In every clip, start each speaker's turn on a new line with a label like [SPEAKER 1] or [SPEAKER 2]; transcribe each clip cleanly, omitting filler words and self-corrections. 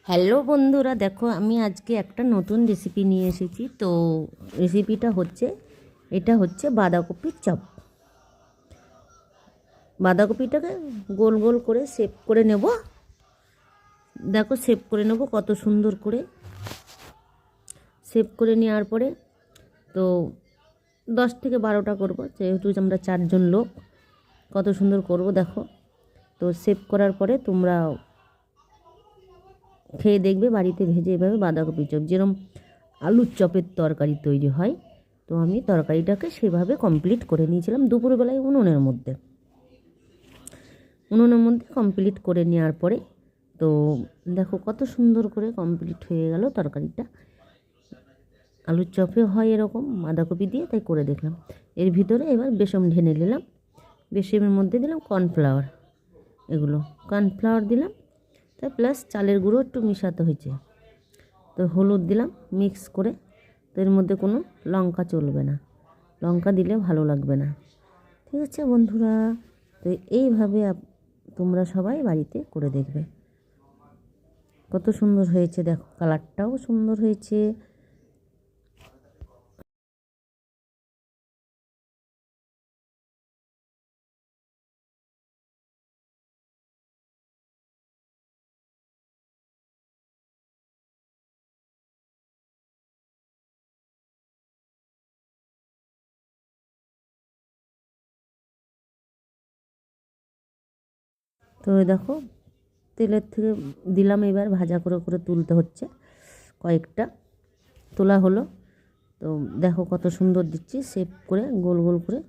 [SPEAKER 1] Hello বন্ধুরা, দেখো আমি আজকে একটা নতুন রেসিপি নিয়ে এসেছি। তো রেসিপিটা হচ্ছে, এটা হচ্ছে বাঁধাকপির চপ। বাঁধাকপিটাকে গোল গোল করে শেপ করে নেব। দেখো শেপ করে নেব কত সুন্দর করে। শেপ করে নেওয়ার পরে তো 10 থেকে 12টা করব, যেহেতু আমরা 4জন লোক। কত সুন্দর করব দেখো। তো শেপ করার পরে তোমরা খেয়ে দেখবে বাড়িতে ভেজে এভাবে বাঁধাকপি চপ, যেরকম আলুর চপের তরকারি তৈরি হয়। তো আমি তরকারিটাকে সেভাবে কমপ্লিট করে নিয়েছিলাম দুপুরবেলায় উনুনের মধ্যে কমপ্লিট করে নেওয়ার পরে তো দেখো কত সুন্দর করে কমপ্লিট হয়ে গেল তরকারিটা। আলুর চপে হয় এরকম বাঁধাকপি দিয়ে, তাই করে দেখলাম। এর ভিতরে এবার বেসন ঢেলে নিলাম। বেসনের মধ্যে দিলাম কর্নফ্লাওয়ার, এগুলো কর্নফ্লাওয়ার দিলাম। তাই প্লাস চালের গুঁড়ো একটু মিশাতে হয়েছে। তো হলুদ দিলাম মিক্স করে। তো এর মধ্যে কোনো লঙ্কা চলবে না, লঙ্কা দিলে ভালো লাগবে না। ঠিক আছে বন্ধুরা, তো এইভাবে তোমরা সবাই বাড়িতে করে দেখবে। কত সুন্দর হয়েছে দেখো, কালারটাও সুন্দর হয়েছে। তো দেখো তেলের থেকে দিলাম, এবার ভাজা করে করে তুলতে হচ্ছে। কয়েকটা তোলা হলো। তো দেখো কত সুন্দর দিচ্ছি শেপ করে গোল গোল করে।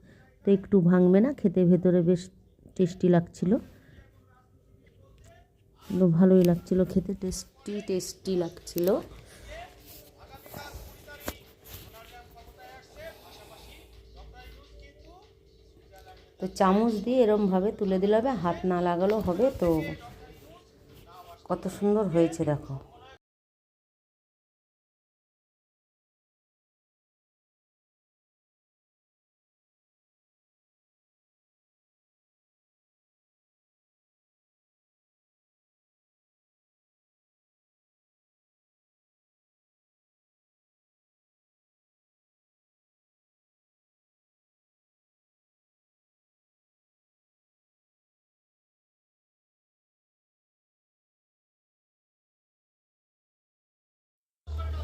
[SPEAKER 1] তো একটু ভাঙবে না, খেতে ভেতরে বেশ টেস্টি লাগছিলো। তো ভালোই লাগছিলো খেতে, টেস্টি টেস্টি লাগছিলো। তো চামচ দিয়ে এরমভাবে তুলে দিলে হবে, হাত না লাগালেও হবে। তো কত সুন্দর হয়েছে দেখো।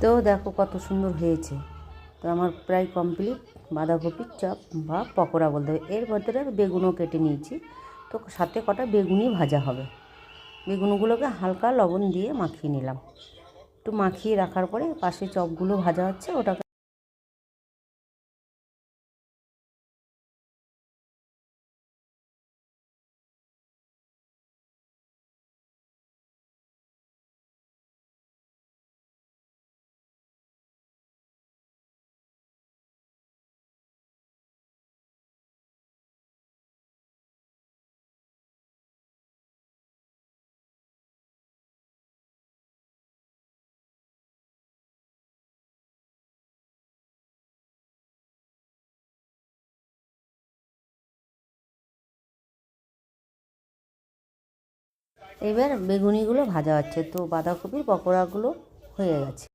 [SPEAKER 1] তো দেখো কত সুন্দর হয়েছে। তো আমার প্রায় কমপ্লিট বাঁধাকপির চপ বা পকোড়া বলতে হবে। এর ভেতরে বেগুনও কেটে নিয়েছি। তো সাথে কটা বেগুনই ভাজা হবে। বেগুনগুলোকে হালকা লবণ দিয়ে মাখিয়ে নিলাম। একটু মাখিয়ে রাখার পরে পাশে চপগুলো ভাজা হচ্ছে, ওটাকে এবার বেগুনিগুলো ভাজা হচ্ছে। তো বাঁধাকপির পকোড়াগুলো হয়ে গেছে।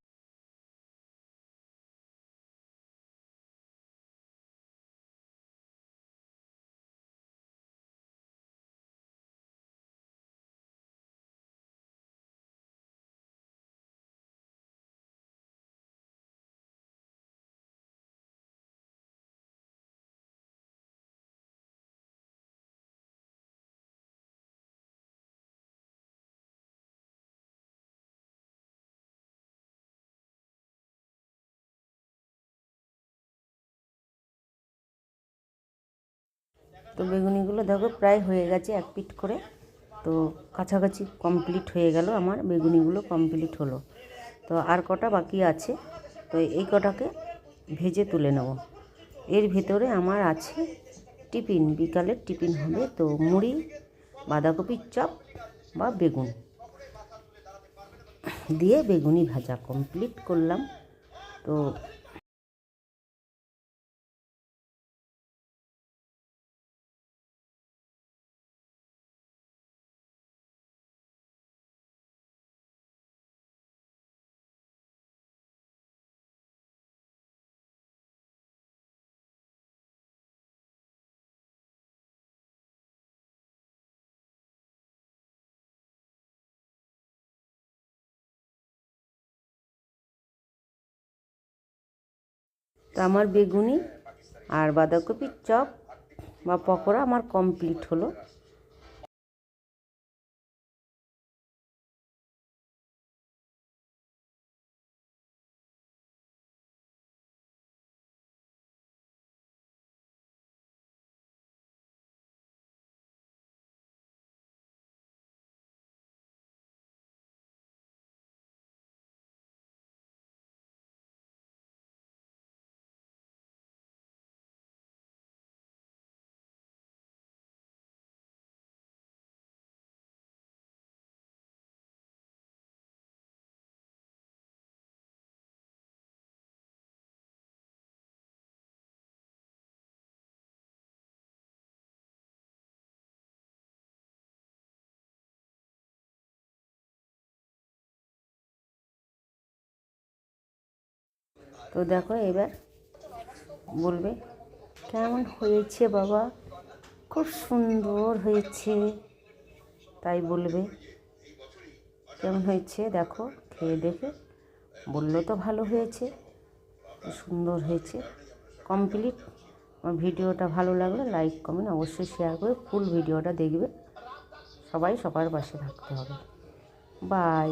[SPEAKER 1] তো বেগুনিগুলো দেখো প্রায় হয়ে গেছে এক পিঠ করে। তো কাছাকাছি কমপ্লিট হয়ে গেল, আমার বেগুনিগুলো কমপ্লিট হলো। তো আর কটা বাকি আছে। তো এই কটাকে ভেজে তুলে নেব। এর ভেতরে আমার আছে টিফিন, বিকালের টিফিন হবে। তো মুড়ি, বাঁধাকপির চপ বা বেগুন দিয়ে বেগুনি ভাজা কমপ্লিট করলাম। তো তো আমার বেগুনি আর বাঁধাকপির চপ বা পকোড়া আমার কমপ্লিট হলো। তো দেখো এবার বলবে কেমন হয়েছে বাবা, খুব সুন্দর হয়েছে, তাই বলবে কেমন হয়েছে। দেখো খেয়ে দেখে বললো তো ভালো হয়েছে, সুন্দর হয়েছে, কমপ্লিট। আমার ভিডিওটা ভালো লাগলে লাইক কমেন্ট অবশ্যই শেয়ার করে ফুল ভিডিওটা দেখবে। সবাই সবার পাশে থাকতে হবে। বাই।